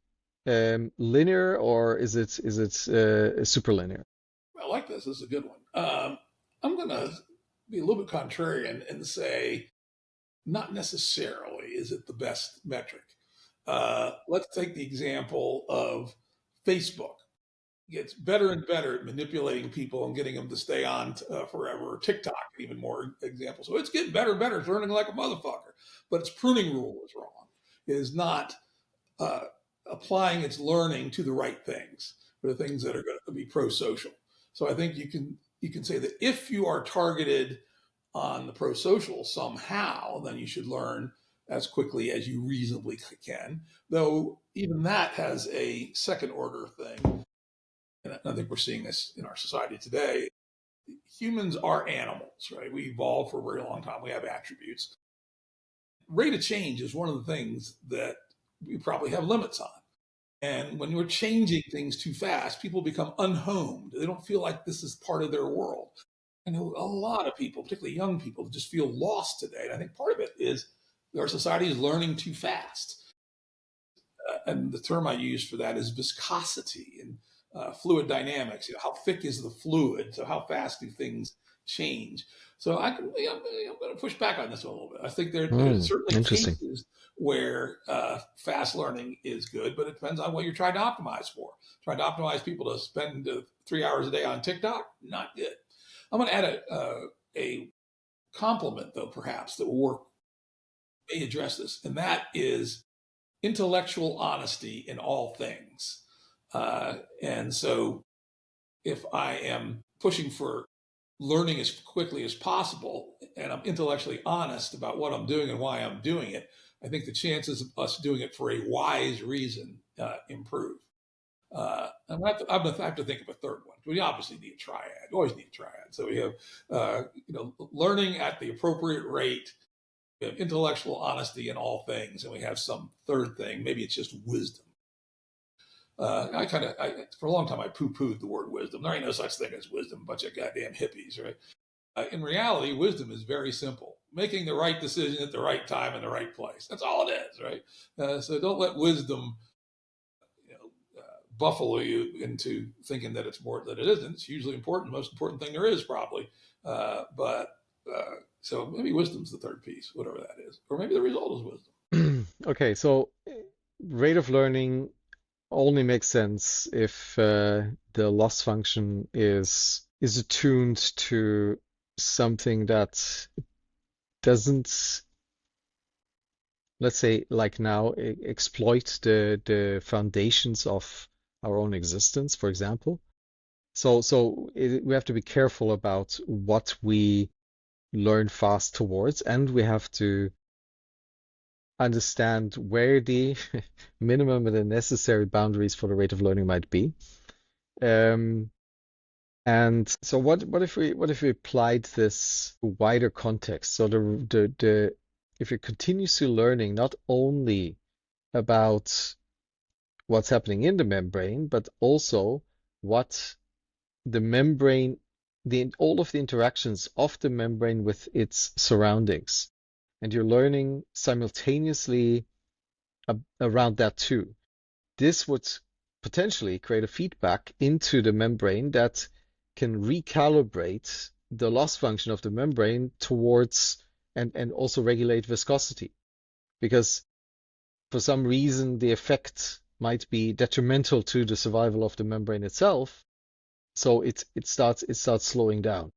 linear, or is it superlinear? I like this. This is a good one. I'm going to be a little bit contrarian and say not necessarily is it the best metric. Let's take the example of Facebook. It gets better and better at manipulating people and getting them to stay on forever. TikTok, even more example. So it's getting better and better. It's learning like a motherfucker. But its pruning rule is wrong. It is not applying its learning to the right things, for the things that are going to be pro-social. So I think you can say that if you are targeted on the pro-social somehow, then you should learn as quickly as you reasonably can. Though even that has a second order thing. And I think we're seeing this in our society today. Humans are animals, right? We evolved for a very long time. We have attributes. Rate of change is one of the things that we probably have limits on. And when you're changing things too fast, people become unhomed. They don't feel like this is part of their world. I know a lot of people, particularly young people, just feel lost today. And I think part of it is our society is learning too fast. And the term I use for that is viscosity and fluid dynamics. How thick is the fluid? So how fast do things change? So I'm going to push back on this one a little bit. I think there are certainly cases where fast learning is good, but it depends on what you're trying to optimize for. Trying to optimize people to spend 3 hours a day on TikTok, not good. I'm going to add a complement, though, perhaps, that will work, may address this, and that is intellectual honesty in all things. And so if I am pushing for learning as quickly as possible and I'm intellectually honest about what I'm doing and why I'm doing it, I think the chances of us doing it for a wise reason improve. I have to think of a third one. We obviously need a triad. We always need a triad. So we have learning at the appropriate rate, we have intellectual honesty in all things, and we have some third thing. Maybe it's just wisdom. For a long time, I poo-pooed the word wisdom. There ain't no such thing as wisdom, a bunch of goddamn hippies, right? In reality, wisdom is very simple. Making the right decision at the right time in the right place. That's all it is, right? So don't let wisdom buffalo you into thinking that it's more than it isn't. It's hugely important, most important thing there is probably. So maybe wisdom's the third piece, whatever that is. Or maybe the result is wisdom. Okay, so rate of learning only makes sense if the loss function is attuned to something that doesn't, let's say, like now, exploit the foundations of our own existence, for example. So we have to be careful about what we learn fast towards, and we have to understand where the minimum and the necessary boundaries for the rate of learning might be. And so what if we applied this wider context? So if you're continuously learning not only about what's happening in the membrane, but also what the membrane, all of the interactions of the membrane with its surroundings. and you're learning simultaneously around that too. This would potentially create a feedback into the membrane that can recalibrate the loss function of the membrane towards and also regulate viscosity. Because for some reason the effect might be detrimental to the survival of the membrane itself, so it starts slowing down.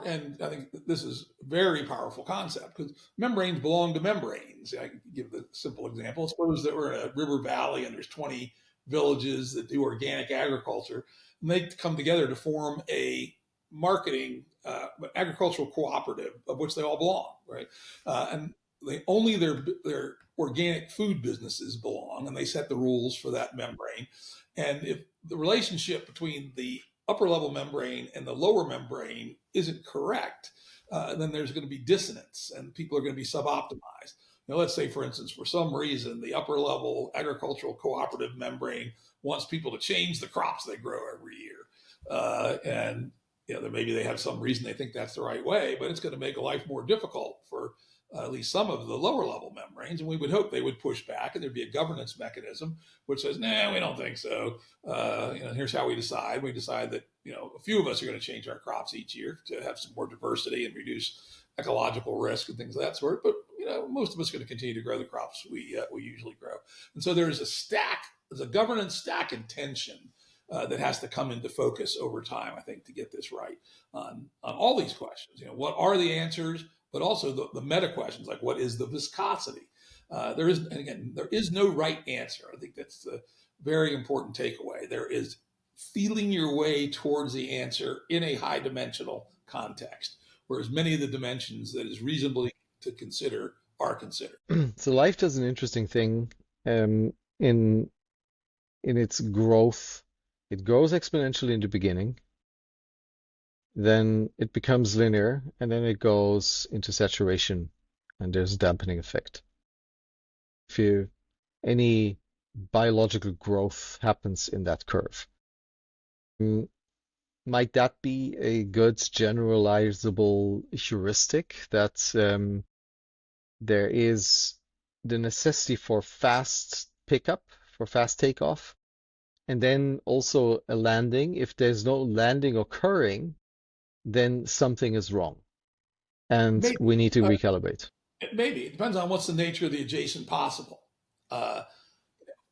And I think this is a very powerful concept because membranes belong to membranes. I can give the simple example. Suppose that we're in a river valley and there's 20 villages that do organic agriculture, and they come together to form a marketing agricultural cooperative of which they all belong, right? And only their organic food businesses belong, and they set the rules for that membrane. And if the relationship between the upper level membrane and the lower membrane isn't correct, then there's going to be dissonance and people are going to be suboptimized. Now, let's say, for instance, for some reason, the upper level agricultural cooperative membrane wants people to change the crops they grow every year. And maybe they have some reason they think that's the right way, but it's going to make life more difficult for at least some of the lower level membranes. And we would hope they would push back and there'd be a governance mechanism which says, nah, we don't think so. Here's how we decide. We decide that, a few of us are going to change our crops each year to have some more diversity and reduce ecological risk and things of that sort. But, most of us are going to continue to grow the crops we usually grow. And so there's a governance stack and tension that has to come into focus over time, I think, to get this right on all these questions. What are the answers? But also the meta questions, like what is the viscosity? There is no right answer. I think that's the very important takeaway. There is feeling your way towards the answer in a high dimensional context, whereas many of the dimensions that is reasonably to consider are considered. So life does an interesting thing in its growth. It grows exponentially in the beginning, then it becomes linear, and then it goes into saturation, and there's a dampening effect. Any biological growth happens in that curve. Might that be a good generalizable heuristic that there is the necessity for fast pickup, for fast takeoff, and then also a landing? If there's no landing occurring, then something is wrong, and Maybe. we need to recalibrate. Maybe. It depends on what's the nature of the adjacent possible.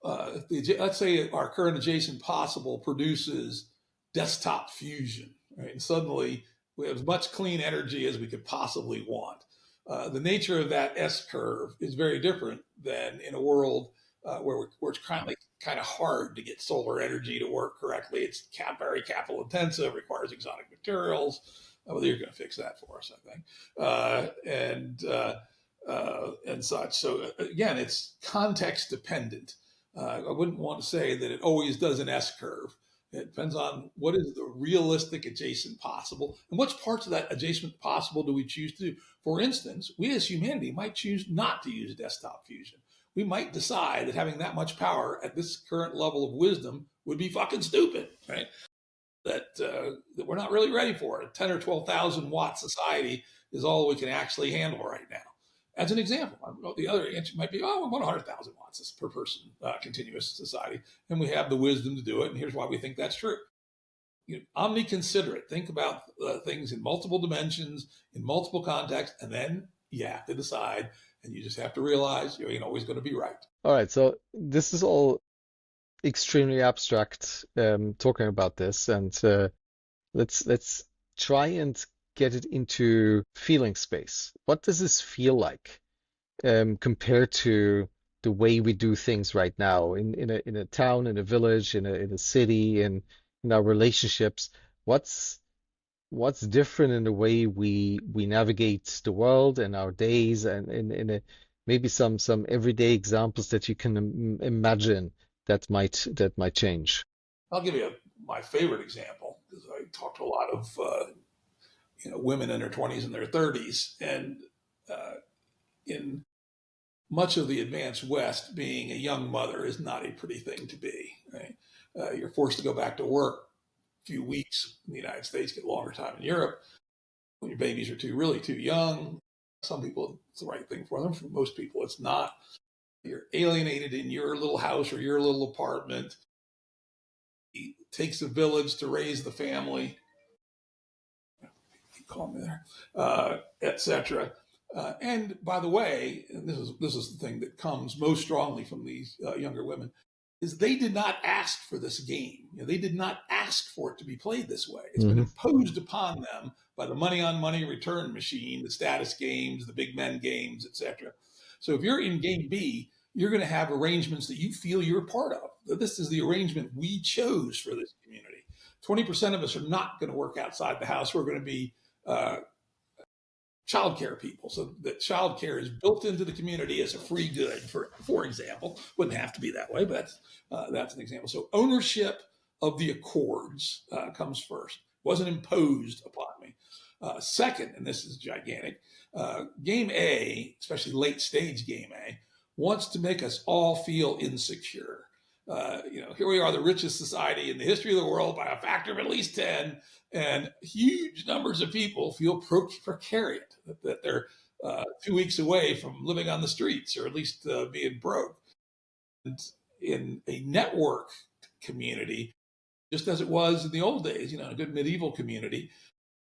Let's say our current adjacent possible produces desktop fusion, right? And suddenly we have as much clean energy as we could possibly want. The nature of that S curve is very different than in a world where it's kind of hard to get solar energy to work correctly. It's very capital intensive, requires exotic materials. Well, you're going to fix that for us, I think, and such. So again, it's context dependent. I wouldn't want to say that it always does an S curve. It depends on what is the realistic adjacent possible and which parts of that adjacent possible do we choose to do. For instance, we as humanity might choose not to use desktop fusion. We might decide that having that much power at this current level of wisdom would be fucking stupid, right? That we're not really ready for it. 10 or 12,000 watt society is all we can actually handle right now. As an example, the other answer might be, we want 100,000 watts per person continuous society, and we have the wisdom to do it, and here's why we think that's true. Omni-considerate. Think about things in multiple dimensions, in multiple contexts, and then you have to decide, and you just have to realize you ain't always going to be right. All right, so this is all extremely abstract, talking about this, and let's try and get it into feeling space. What does this feel like compared to the way we do things right now in a town, in a village, in a city, in our relationships? What's different in the way we navigate the world and our days, and in maybe some everyday examples that you can imagine that might change? I'll give you my favorite example, because I talk to a lot of women in their 20s and their 30s, and in much of the advanced West, being a young mother is not a pretty thing to be. Right? You're forced to go back to work a few weeks in the United States, get longer time in Europe when your babies are really too young. Some people, it's the right thing for them. For most people, it's not. You're alienated in your little house or your little apartment. It takes a village to raise the family. Call me there, etc. And by the way, and this is the thing that comes most strongly from these younger women, is they did not ask for this game. They did not ask for it to be played this way. It's been imposed upon them by the money on money return machine, the status games, the big men games, etc. So if you're in game B, you're going to have arrangements that you feel you're part of. This is the arrangement we chose for this community. 20% of us are not going to work outside the house. We're going to be childcare people. So that childcare is built into the community as a free good, for example. Wouldn't have to be that way, but that's an example. So ownership of the accords comes first. Wasn't imposed upon me. Second, and this is gigantic, Game A, especially late stage Game A, wants to make us all feel insecure. Here we are, the richest society in the history of the world by a factor of at least 10, and huge numbers of people feel precarious, that they're 2 weeks away from living on the streets, or at least being broke. And in a network community, just as it was in the old days, a good medieval community,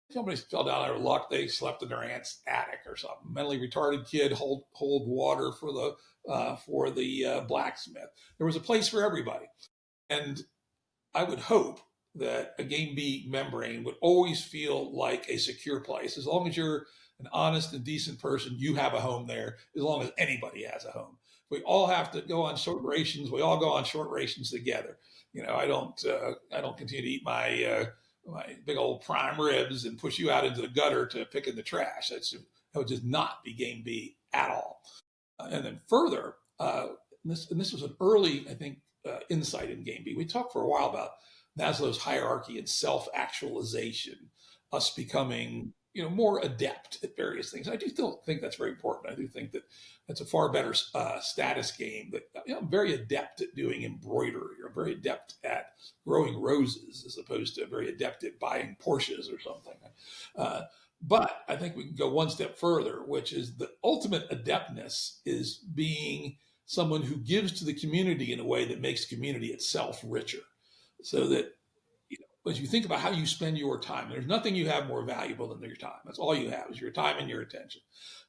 somebody fell down out of luck, they slept in their aunt's attic or something. Mentally retarded kid hold water for the blacksmith. There was a place for everybody. And I would hope that a Game B membrane would always feel like a secure place. As long as you're an honest and decent person, you have a home there, as long as anybody has a home. We all have to go on short rations. We all go on short rations together. I don't continue to eat my big old prime ribs and push you out into the gutter to pick in the trash. That would just not be Game B at all. And then further, this was an early, I think, insight in Game B. We talked for a while about Maslow's hierarchy and self-actualization, us becoming more adept at various things. I do still think that's very important. I do think that that's a far better status game. That I'm very adept at doing embroidery, or very adept at growing roses, as opposed to very adept at buying Porsches or something. But I think we can go one step further, which is the ultimate adeptness is being someone who gives to the community in a way that makes the community itself richer. So that as you think about how you spend your time, there's nothing you have more valuable than your time. That's all you have, is your time and your attention.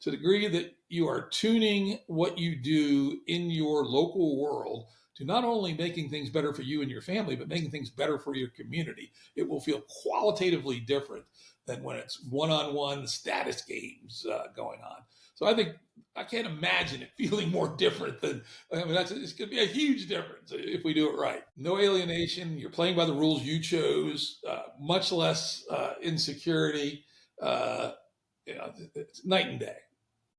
To the degree that you are tuning what you do in your local world to not only making things better for you and your family, but making things better for your community, it will feel qualitatively different than when it's one-on-one status games going on. So I can't imagine it feeling more different than, it's going to be a huge difference if we do it right. No alienation. You're playing by the rules you chose, much less insecurity. It's night and day.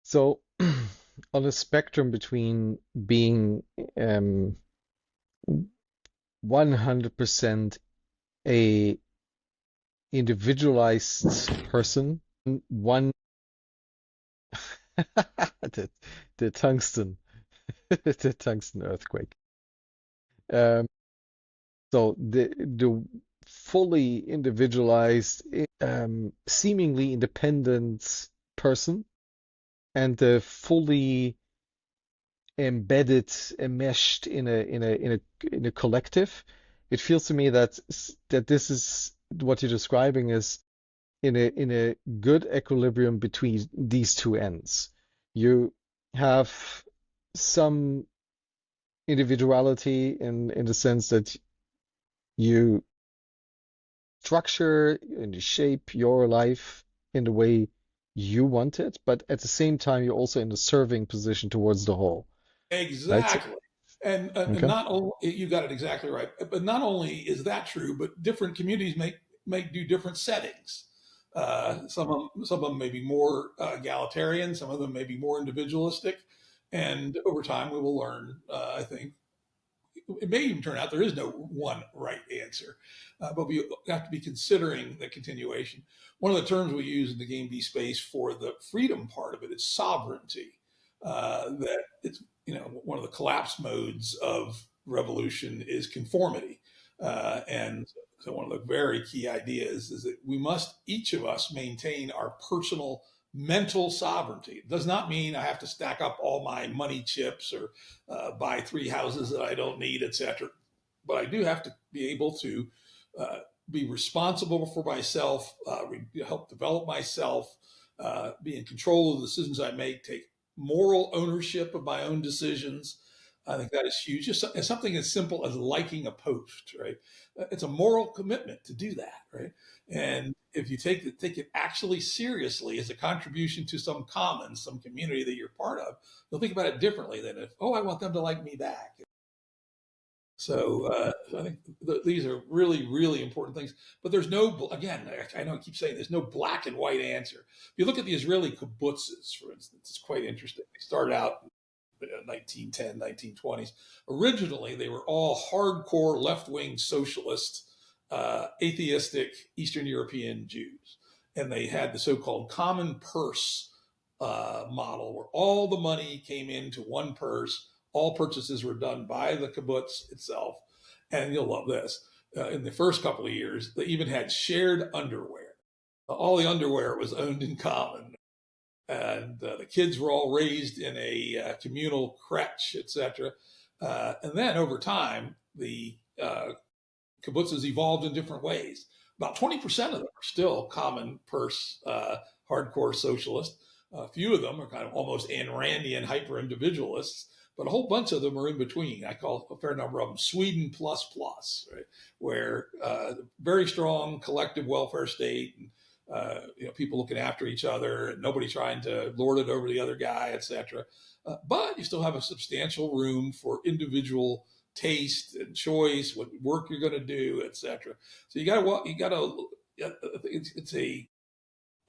So on a spectrum between being 100% a individualized person, one the tungsten the tungsten earthquake. So the fully individualized, seemingly independent person, and the fully embedded, enmeshed in a collective. It feels to me that this is what you're describing is in a good equilibrium between these two ends. You have some individuality in the sense that you structure and you shape your life in the way you want it, but at the same time you're also in the serving position towards the whole. Exactly. Right? And not only, you got it exactly right, but not only is that true, but different communities may do different settings. Some of them may be more egalitarian, some of them may be more individualistic, and over time we will learn. I think it may even turn out there is no one right answer, but we have to be considering the continuation. One of the terms we use in the Game B space for the freedom part of it is sovereignty. That it's one of the collapse modes of revolution is conformity, and so one of the very key ideas is that we must, each of us, maintain our personal mental sovereignty. It does not mean I have to stack up all my money chips or buy 3 houses that I don't need, etc. But I do have to be able to be responsible for myself, help develop myself, be in control of the decisions I make, take moral ownership of my own decisions. I think that is huge. Just something as simple as liking a post, right? It's a moral commitment to do that, right? And if you take it actually seriously as a contribution to some commons, some community that you're part of, you'll think about it differently than if, oh, I want them to like me back. So I think these are really, really important things. But there's no, again, I know I keep saying there's no black and white answer. If you look at the Israeli kibbutzes, for instance, it's quite interesting. They started out 1910, 1920s. Originally, they were all hardcore left-wing socialist, atheistic Eastern European Jews. And they had the so-called common purse model where all the money came into one purse. All purchases were done by the kibbutz itself. And you'll love this. In the first couple of years, they even had shared underwear. All the underwear was owned in common. And the kids were all raised in a communal crèche, etc. And then over time, the kibbutzes evolved in different ways. About 20% of them are still common purse, hardcore socialist. A few of them are kind of almost Ayn Randian hyper-individualists, but a whole bunch of them are in between. I call a fair number of them Sweden plus plus, right? Where very strong collective welfare state, and people looking after each other, and nobody trying to lord it over the other guy, etc. But you still have a substantial room for individual taste and choice, what work you're going to do, etc. So it's a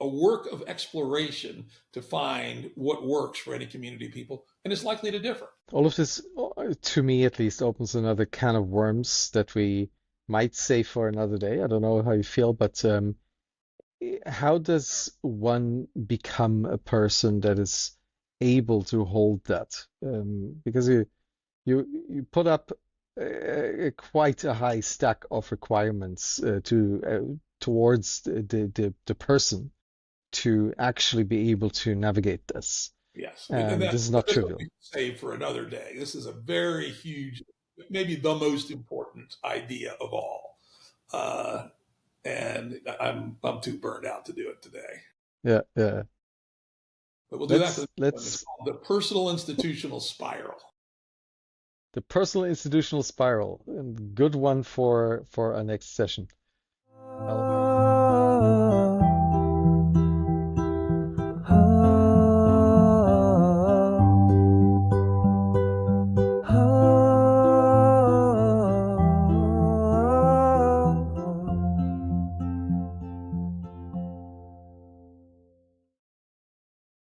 work of exploration to find what works for any community of people, and it's likely to differ. All of this, to me at least, opens another can of worms that we might save for another day. I don't know how you feel, but how does one become a person that is able to hold that? Because you put up quite a high stack of requirements towards the person to actually be able to navigate this. Yes, and this is not trivial. Save for another day. This is a very huge, maybe the most important idea of all. And I'm too burned out to do it today. Yeah. But we'll do that. It's called the personal institutional spiral. The personal institutional spiral, and good one for our next session.